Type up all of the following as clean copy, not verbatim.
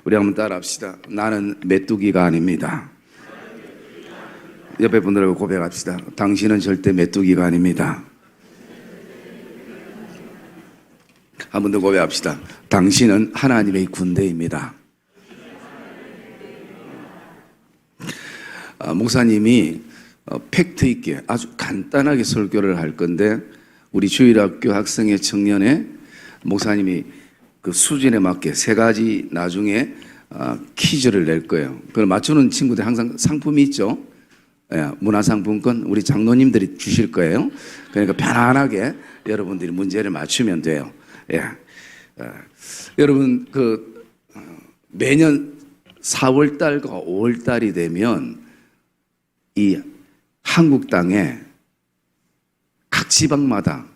우리 한번 따라합시다. 나는 메뚜기가 아닙니다. 옆에 분들하고 고백합시다. 당신은 절대 메뚜기가 아닙니다. 한 번 더 고백합시다. 당신은 하나님의 군대입니다. 목사님이 팩트 있게 아주 간단하게 설교를 할 건데, 우리 주일학교 학생회 청년회 목사님이 그 수준에 맞게 세 가지 나중에 퀴즈를 낼 거예요. 그걸 맞추는 친구들 항상 상품이 있죠. 예, 문화상품권 우리 장로님들이 주실 거예요. 그러니까 편안하게 여러분들이 문제를 맞추면 돼요. 예. 여러분 매년 4월 달과 5월 달이 되면 이 한국 땅에 각 지방마다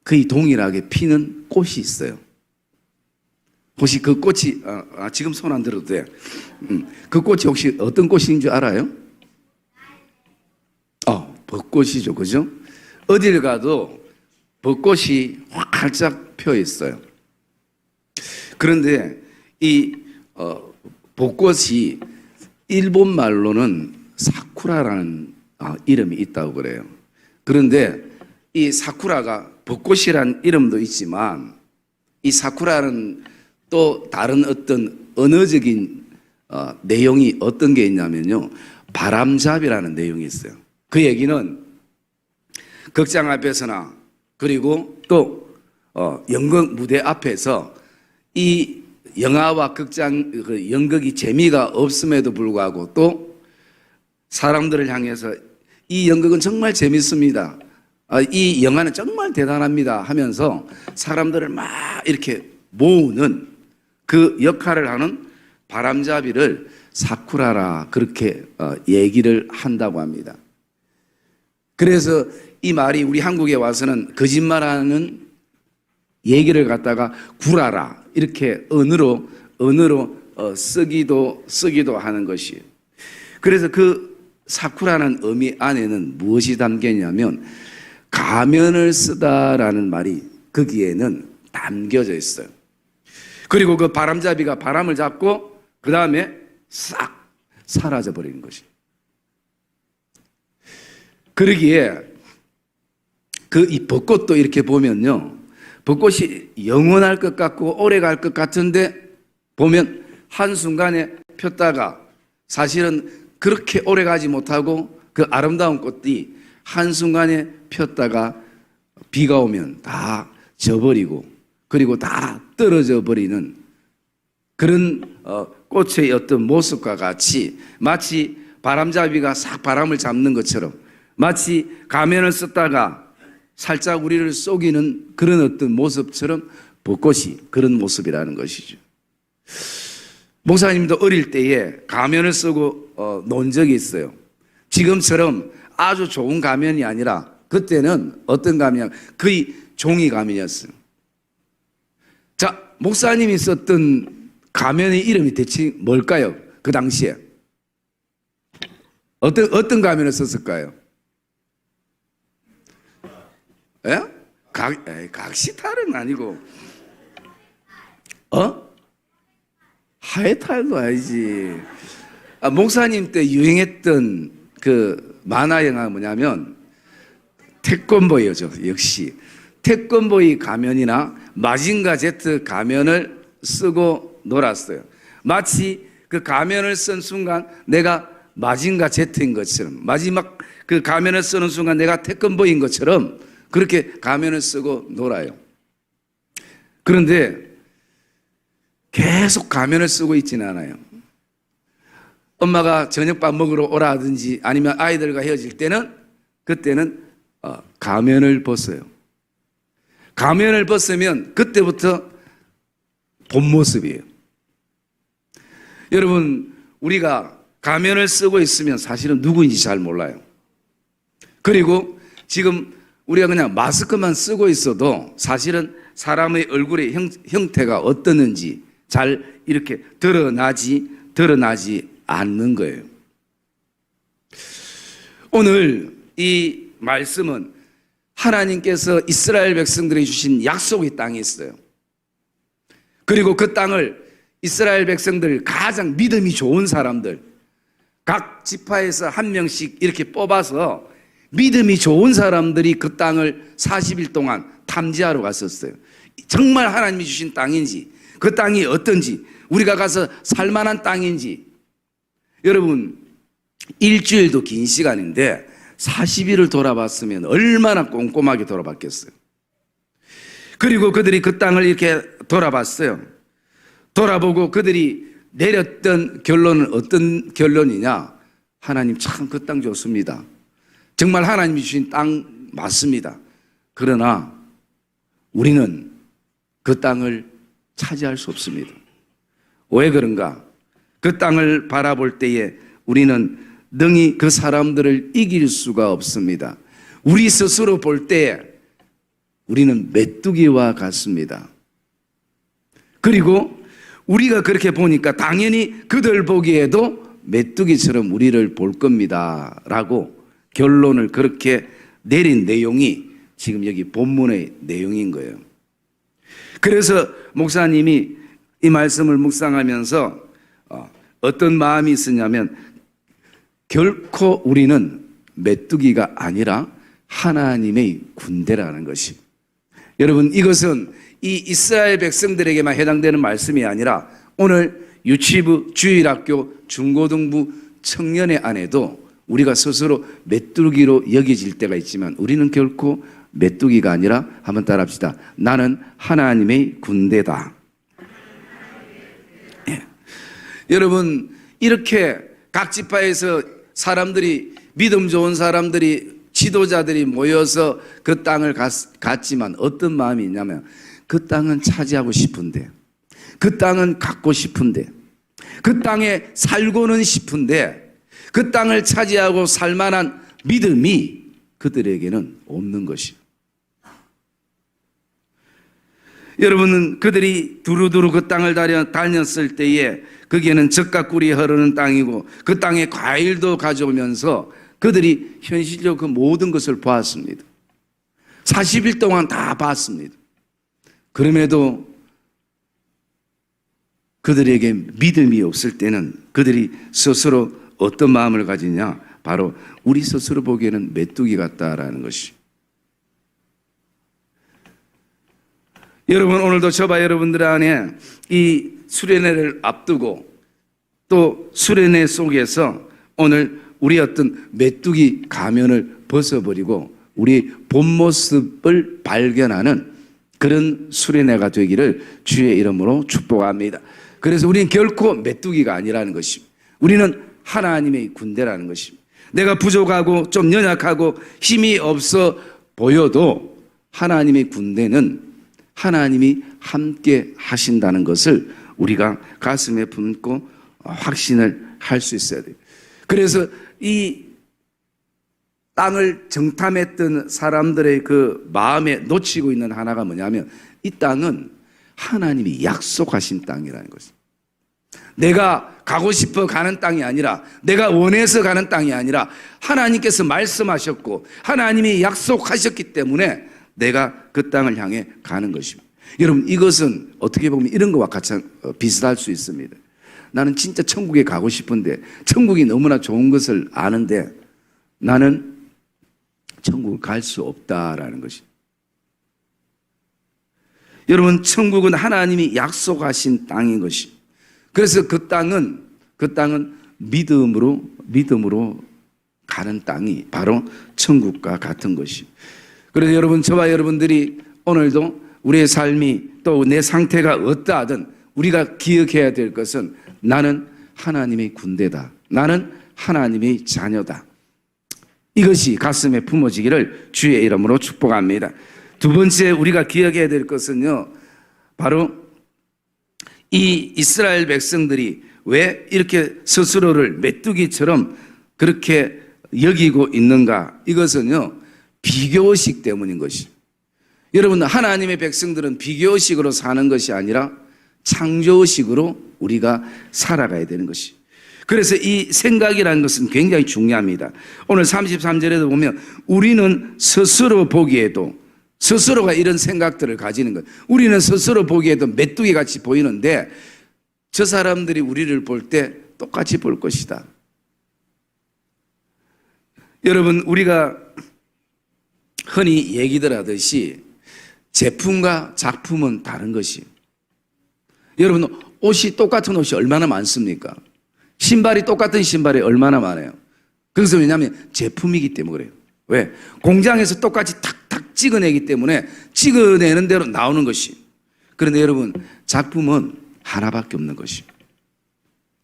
거의 동일하게 피는 꽃이 있어요. 혹시 그 꽃이 지금 손 안 들어도 돼. 그 꽃이 혹시 어떤 꽃인 줄 알아요? 벚꽃이죠, 그죠? 어딜 가도 벚꽃이 활짝 펴 있어요. 그런데 이 벚꽃이 일본 말로는 사쿠라라는 이름이 있다고 그래요. 그런데 이 사쿠라가 벚꽃이란 이름도 있지만, 이 사쿠라는 또 다른 어떤 언어적인 내용이 어떤 게 있냐면요, 바람잡이라는 내용이 있어요. 그 얘기는 극장 앞에서나 그리고 또 연극 무대 앞에서 이 영화와 극장 연극이 재미가 없음에도 불구하고 또 사람들을 향해서 이 연극은 정말 재밌습니다, 이 영화는 정말 대단합니다 하면서 사람들을 막 이렇게 모으는 그 역할을 하는 바람잡이를 사쿠라라 그렇게 얘기를 한다고 합니다. 그래서 이 말이 우리 한국에 와서는 거짓말하는 얘기를 갖다가 구라라 이렇게 언어로 쓰기도 하는 것이에요. 그래서 그 사쿠라는 의미 안에는 무엇이 담겨 있냐면 가면을 쓰다라는 말이 거기에는 담겨져 있어요. 그리고 그 바람잡이가 바람을 잡고 그 다음에 싹 사라져 버리는 것이. 그러기에 이 벚꽃도 이렇게 보면요, 벚꽃이 영원할 것 같고 오래 갈 것 같은데 보면 한순간에 폈다가 사실은 그렇게 오래 가지 못하고 그 아름다운 꽃이 한순간에 폈다가 비가 오면 다 져버리고 그리고 다 떨어져 버리는 그런 꽃의 어떤 모습과 같이, 마치 바람잡이가 싹 바람을 잡는 것처럼, 마치 가면을 썼다가 살짝 우리를 속이는 그런 어떤 모습처럼 벚꽃이 그런 모습이라는 것이죠. 목사님도 어릴 때에 가면을 쓰고 논 적이 있어요. 지금처럼 아주 좋은 가면이 아니라 그때는 어떤 가면이냐, 거의 종이 가면이었어요. 자, 목사님이 썼던 가면의 이름이 대체 뭘까요? 그 당시에 어떤 가면을 썼을까요? 예? 각시탈은 아니고 하회탈도 아니지. 목사님 때 유행했던 그 만화 영화가 뭐냐면 태권보이죠. 역시 태권보이 가면이나 마징가 제트 가면을 쓰고 놀았어요. 마치 그 가면을 쓴 순간 내가 마징가 제트인 것처럼, 마지막 그 가면을 쓰는 순간 내가 태권보이인 것처럼 그렇게 가면을 쓰고 놀아요. 그런데 계속 가면을 쓰고 있지는 않아요. 엄마가 저녁밥 먹으러 오라 하든지 아니면 아이들과 헤어질 때는 그때는 가면을 벗어요. 가면을 벗으면 그때부터 본 모습이에요. 여러분, 우리가 가면을 쓰고 있으면 사실은 누구인지 잘 몰라요. 그리고 지금 우리가 그냥 마스크만 쓰고 있어도 사실은 사람의 얼굴의 형태가 어떠는지 잘 이렇게 드러나지 않는 거예요. 오늘 이 말씀은 하나님께서 이스라엘 백성들에게 주신 약속의 땅이 있어요. 그리고 그 땅을 이스라엘 백성들 가장 믿음이 좋은 사람들, 각 지파에서 한 명씩 이렇게 뽑아서 믿음이 좋은 사람들이 그 땅을 40일 동안 탐지하러 갔었어요. 정말 하나님이 주신 땅인지, 그 땅이 어떤지, 우리가 가서 살만한 땅인지. 여러분, 일주일도 긴 시간인데 40일을 돌아봤으면 얼마나 꼼꼼하게 돌아봤겠어요. 그리고 그들이 그 땅을 이렇게 돌아봤어요. 돌아보고 그들이 내렸던 결론은 어떤 결론이냐? 하나님 참 그 땅 좋습니다. 정말 하나님이 주신 땅 맞습니다. 그러나 우리는 그 땅을 차지할 수 없습니다. 왜 그런가? 그 땅을 바라볼 때에 우리는 능히 그 사람들을 이길 수가 없습니다. 우리 스스로 볼 때에 우리는 메뚜기와 같습니다. 그리고 우리가 그렇게 보니까 당연히 그들 보기에도 메뚜기처럼 우리를 볼 겁니다 라고 결론을 그렇게 내린 내용이 지금 여기 본문의 내용인 거예요. 그래서 목사님이 이 말씀을 묵상하면서 어떤 마음이 있었냐면, 결코 우리는 메뚜기가 아니라 하나님의 군대라는 것이. 여러분, 이것은 이 이스라엘 백성들에게만 해당되는 말씀이 아니라 오늘 유치부, 주일학교, 중고등부 청년회 안에도 우리가 스스로 메뚜기로 여겨질 때가 있지만 우리는 결코 메뚜기가 아니라, 한번 따라합시다. 나는 하나님의 군대다. 예. 여러분, 이렇게 각 지파에서 사람들이, 믿음 좋은 사람들이, 지도자들이 모여서 그 땅을 갔지만 어떤 마음이 있냐면, 그 땅은 차지하고 싶은데, 그 땅은 갖고 싶은데, 그 땅에 살고는 싶은데, 그 땅을 차지하고 살만한 믿음이 그들에게는 없는 것이요. 여러분은 그들이 두루두루 그 땅을 다녔을 때에 거기에는 젖과 꿀이 흐르는 땅이고 그 땅에 과일도 가져오면서 그들이 현실적으로 그 모든 것을 보았습니다. 40일 동안 다 봤습니다. 그럼에도 그들에게 믿음이 없을 때는 그들이 스스로 어떤 마음을 가지냐? 바로 우리 스스로 보기에는 메뚜기 같다라는 것이. 여러분, 오늘도 저와 여러분들 안에 이 수련회를 앞두고 또 수련회 속에서 오늘 우리 어떤 메뚜기 가면을 벗어버리고 우리 본 모습을 발견하는 그런 수련회가 되기를 주의 이름으로 축복합니다. 그래서 우리는 결코 메뚜기가 아니라는 것입니다. 우리는 하나님의 군대라는 것입니다. 내가 부족하고 좀 연약하고 힘이 없어 보여도 하나님의 군대는 하나님이 함께 하신다는 것을 우리가 가슴에 품고 확신을 할 수 있어야 돼요. 그래서 이 땅을 정탐했던 사람들의 그 마음에 놓치고 있는 하나가 뭐냐면, 이 땅은 하나님이 약속하신 땅이라는 것입니다. 내가 가고 싶어 가는 땅이 아니라, 내가 원해서 가는 땅이 아니라 하나님께서 말씀하셨고 하나님이 약속하셨기 때문에 내가 그 땅을 향해 가는 것입니다. 여러분, 이것은 어떻게 보면 이런 것과 같이 비슷할 수 있습니다. 나는 진짜 천국에 가고 싶은데, 천국이 너무나 좋은 것을 아는데 나는 천국을 갈 수 없다라는 것입니다. 여러분, 천국은 하나님이 약속하신 땅인 것입니다. 그래서 그 땅은 믿음으로 가는 땅이 바로 천국과 같은 것입니다. 그래서 여러분, 저와 여러분들이 오늘도 우리의 삶이 또 내 상태가 어떠하든 우리가 기억해야 될 것은, 나는 하나님의 군대다. 나는 하나님의 자녀다. 이것이 가슴에 품어지기를 주의 이름으로 축복합니다. 두 번째 우리가 기억해야 될 것은요, 바로 이 이스라엘 백성들이 왜 이렇게 스스로를 메뚜기처럼 그렇게 여기고 있는가? 이것은요, 비교의식 때문인 것이. 여러분, 하나님의 백성들은 비교의식으로 사는 것이 아니라 창조의식으로 우리가 살아가야 되는 것이. 그래서 이 생각이라는 것은 굉장히 중요합니다. 오늘 33절에도 보면 우리는 스스로 보기에도, 스스로가 이런 생각들을 가지는 것, 우리는 스스로 보기에도 메뚜기 같이 보이는데 저 사람들이 우리를 볼 때 똑같이 볼 것이다. 여러분, 우리가 흔히 얘기들 하듯이 제품과 작품은 다른 것이. 여러분, 옷이 똑같은 옷이 얼마나 많습니까? 신발이 똑같은 신발이 얼마나 많아요? 그것은 왜냐하면 제품이기 때문에 그래요. 왜? 공장에서 똑같이 탁탁 찍어내기 때문에 찍어내는 대로 나오는 것이. 그런데 여러분, 작품은 하나밖에 없는 것이.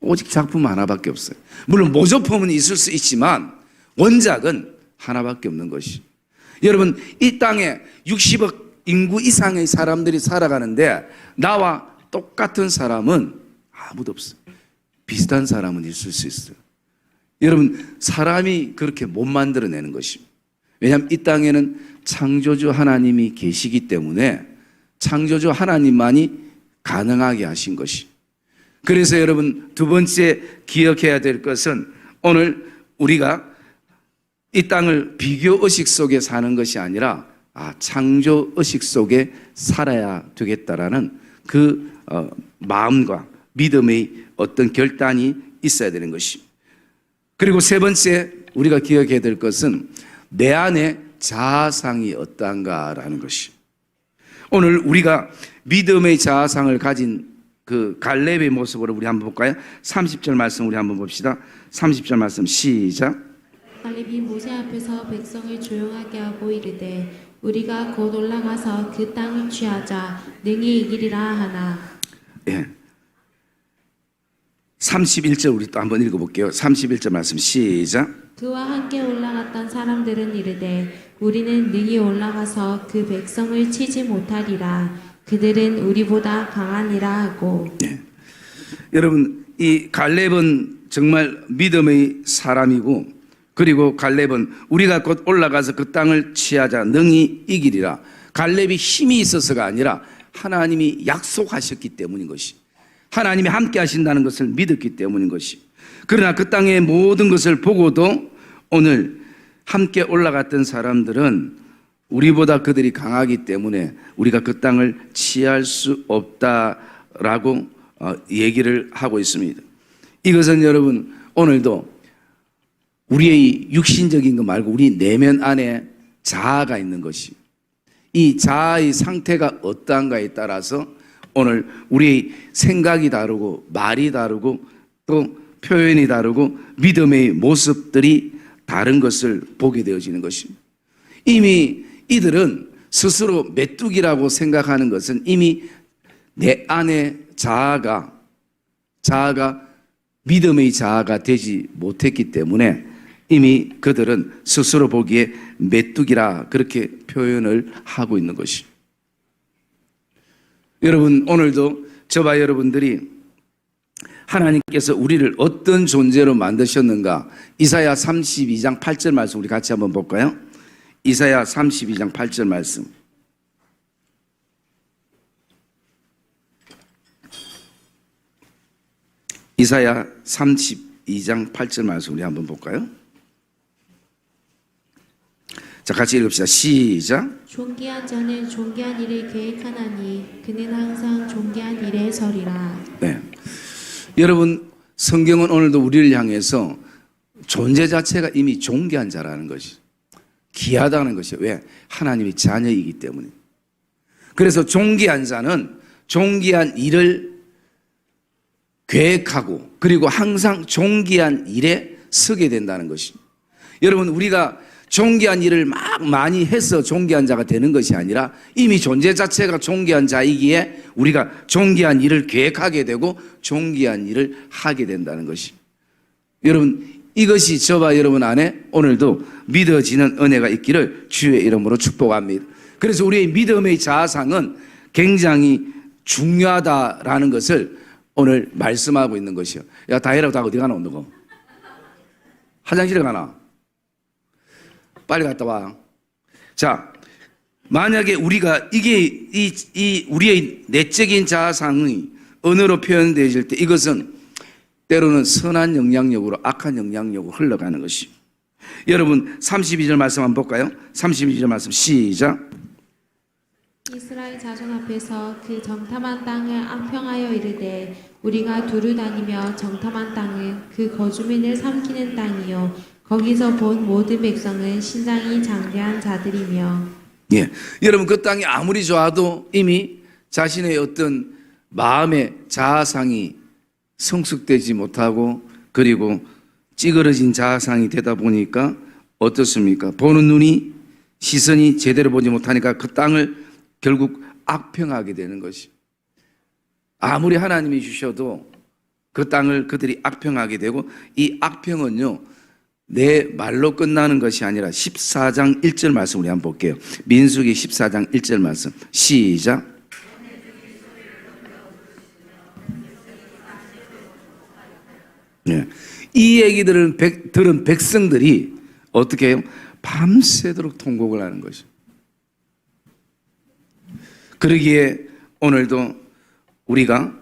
오직 작품 하나밖에 없어요. 물론 모조품은 있을 수 있지만 원작은 하나밖에 없는 것이. 여러분, 이 땅에 60억 인구 이상의 사람들이 살아가는데 나와 똑같은 사람은 아무도 없어요. 비슷한 사람은 있을 수 있어요. 여러분, 사람이 그렇게 못 만들어내는 것입니다. 왜냐하면 이 땅에는 창조주 하나님이 계시기 때문에 창조주 하나님만이 가능하게 하신 것이. 그래서 여러분, 두 번째 기억해야 될 것은 오늘 우리가 이 땅을 비교의식 속에 사는 것이 아니라 창조의식 속에 살아야 되겠다라는 그 마음과 믿음의 어떤 결단이 있어야 되는 것입니다. 그리고 세 번째 우리가 기억해야 될 것은 내 안에 자아상이 어떠한가라는 것이. 오늘 우리가 믿음의 자아상을 가진 그 갈렙의 모습으로 우리 한번 볼까요? 30절 말씀 우리 한번 봅시다. 30절 말씀 시작. 갈렙이 모세 앞에서 백성을 조용하게 하고 이르되 우리가 곧 올라가서 그 땅을 취하자 능히 이기리라 하나. 예. 31절 우리 또 한번 읽어볼게요. 31절 말씀 시작. 그와 함께 올라갔던 사람들은 이르되 우리는 능히 올라가서 그 백성을 치지 못하리라. 그들은 우리보다 강하니라 하고. 예. 여러분, 이 갈렙은 정말 믿음의 사람이고, 그리고 갈렙은 우리가 곧 올라가서 그 땅을 취하자 능히 이기리라. 갈렙이 힘이 있어서가 아니라 하나님이 약속하셨기 때문인 것이. 하나님이 함께 하신다는 것을 믿었기 때문인 것이. 그러나 그 땅의 모든 것을 보고도 오늘 함께 올라갔던 사람들은 우리보다 그들이 강하기 때문에 우리가 그 땅을 취할 수 없다라고 얘기를 하고 있습니다. 이것은 여러분, 오늘도 우리의 육신적인 것 말고 우리 내면 안에 자아가 있는 것이, 이 자아의 상태가 어떠한가에 따라서 오늘 우리의 생각이 다르고 말이 다르고 또 표현이 다르고 믿음의 모습들이 다른 것을 보게 되어지는 것입니다. 이미 이들은 스스로 메뚜기라고 생각하는 것은 이미 내 안에 자아가 믿음의 자아가 되지 못했기 때문에 이미 그들은 스스로 보기에 메뚜기라 그렇게 표현을 하고 있는 것이. 여러분, 오늘도 저와 여러분들이 하나님께서 우리를 어떤 존재로 만드셨는가, 이사야 32장 8절 말씀 우리 같이 한번 볼까요? 이사야 32장 8절 말씀. 이사야 32장 8절 말씀 우리 한번 볼까요? 자, 같이 읽읍시다. 시작. 존귀한 자는 존귀한 일을 계획하나니 그는 항상 존귀한 일에 서리라. 네. 여러분, 성경은 오늘도 우리를 향해서 존재 자체가 이미 존귀한 자라는 것이, 귀하다는 것이. 왜? 하나님의 자녀이기 때문에. 그래서 존귀한 자는 존귀한 일을 계획하고 그리고 항상 존귀한 일에 서게 된다는 것입니다. 여러분, 우리가 존귀한 일을 막 많이 해서 존귀한 자가 되는 것이 아니라 이미 존재 자체가 존귀한 자이기에 우리가 존귀한 일을 계획하게 되고 존귀한 일을 하게 된다는 것이. 여러분, 이것이 저와 여러분 안에 오늘도 믿어지는 은혜가 있기를 주의 이름으로 축복합니다. 그래서 우리의 믿음의 자아상은 굉장히 중요하다라는 것을 오늘 말씀하고 있는 것이요. 야, 다혜라고 다 어디 가나, 너거? 화장실에 가나? 빨리 갔다 와. 자, 만약에 우리가 이게 우리의 내적인 자아상이 언어로 표현되어질 때 이것은 때로는 선한 영향력으로 악한 영향력으로 흘러가는 것이. 여러분, 32절 말씀 한번 볼까요? 32절 말씀 시작. 이스라엘 자손 앞에서 그 정탐한 땅을 악평하여 이르되 우리가 두루 다니며 정탐한 땅은 그 거주민을 삼키는 땅이요 거기서 본 모든 백성은 신장이 장대한 자들이며. 예, 여러분 그 땅이 아무리 좋아도 이미 자신의 어떤 마음의 자아상이 성숙되지 못하고 그리고 찌그러진 자아상이 되다 보니까 어떻습니까? 보는 눈이 시선이 제대로 보지 못하니까 그 땅을 결국 악평하게 되는 것이. 아무리 하나님이 주셔도 그 땅을 그들이 악평하게 되고 이 악평은요 내 말로 끝나는 것이 아니라 14장 1절 말씀 우리 한번 볼게요. 민수기 14장 1절 말씀 시작. 네. 이 얘기들은 들은 백성들이 어떻게 해요? 밤새도록 통곡을 하는 것이죠. 그러기에 오늘도 우리가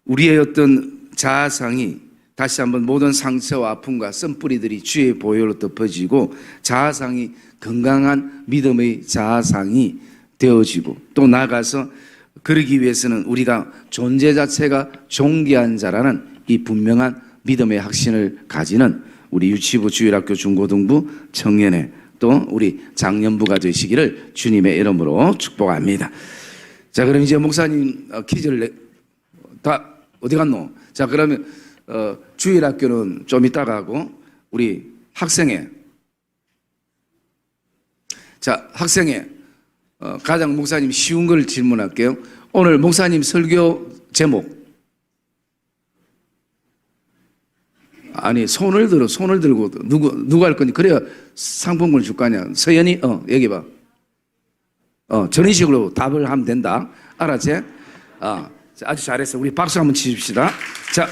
우리의 어떤 자아상이 다시 한번 모든 상처와 아픔과 쓴뿌리들이 주의 보혈로 덮어지고 자아상이 건강한 믿음의 자아상이 되어지고 또 나아가서 그러기 위해서는 우리가 존재 자체가 존귀한 자라는 이 분명한 믿음의 확신을 가지는 우리 유치부, 주일학교, 중고등부, 청년회 또 우리 장년부가 되시기를 주님의 이름으로 축복합니다. 자, 그럼 이제 목사님 퀴즈를 다 어디 갔노? 자, 그러면 주일학교는 좀 이따가 하고 우리 학생회. 자, 학생회 가장 목사님 쉬운 걸 질문할게요. 오늘 목사님 설교 제목. 아니 손을 들고 누가 할 거니? 그래야 상품권을 줄 거 아니야. 서연이 얘기해봐. 저런 식으로 답을 하면 된다. 알았지? 아주 잘했어. 우리 박수 한번 치십시다. 자,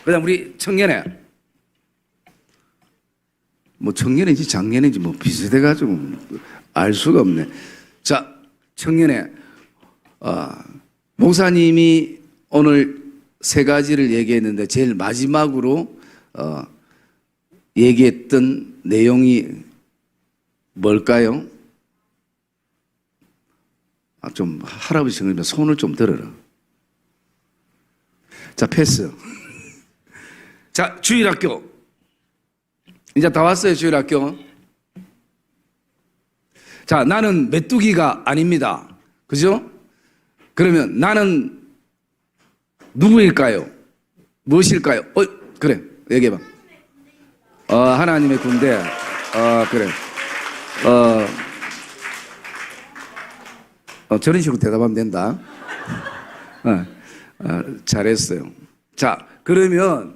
그다음 우리 청년회. 뭐 청년인지 작년인지 뭐 비슷해가지고 알 수가 없네. 자, 청년회. 목사님이 오늘 세 가지를 얘기했는데 제일 마지막으로 얘기했던 내용이 뭘까요? 좀 할아버지 정말 손을 좀 들어라. 자, 패스. 자, 주일학교. 이제 다 왔어요, 주일학교. 자, 나는 메뚜기가 아닙니다. 그죠? 그러면 나는 누구일까요? 무엇일까요? 그래. 얘기해봐. 하나님의 군대. 그래. 저런 식으로 대답하면 된다. 잘했어요. 자, 그러면,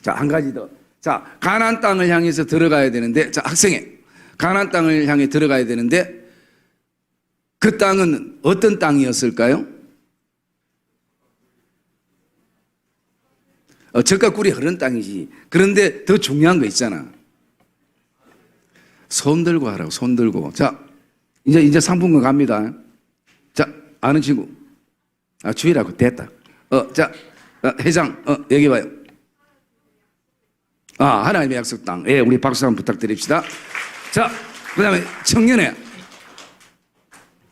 자, 한 가지 더. 자, 가나안 땅을 향해서 들어가야 되는데, 자, 학생회. 가나안 땅을 향해 들어가야 되는데, 그 땅은 어떤 땅이었을까요? 젖과 꿀이 흐르는 땅이지. 그런데 더 중요한 거 있잖아. 손 들고 하라고, 손 들고. 자, 이제 상품권 갑니다. 자, 아는 친구. 주의라고, 됐다. 자, 회장, 얘기해봐요. 하나님의 약속 땅. 예, 우리 박수 한번 부탁드립시다. 자, 그 다음에 청년회.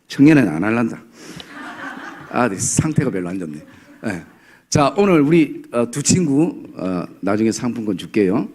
청년회는 안 할란다. 상태가 별로 안 좋네. 예. 자, 오늘 우리 두 친구 나중에 상품권 줄게요.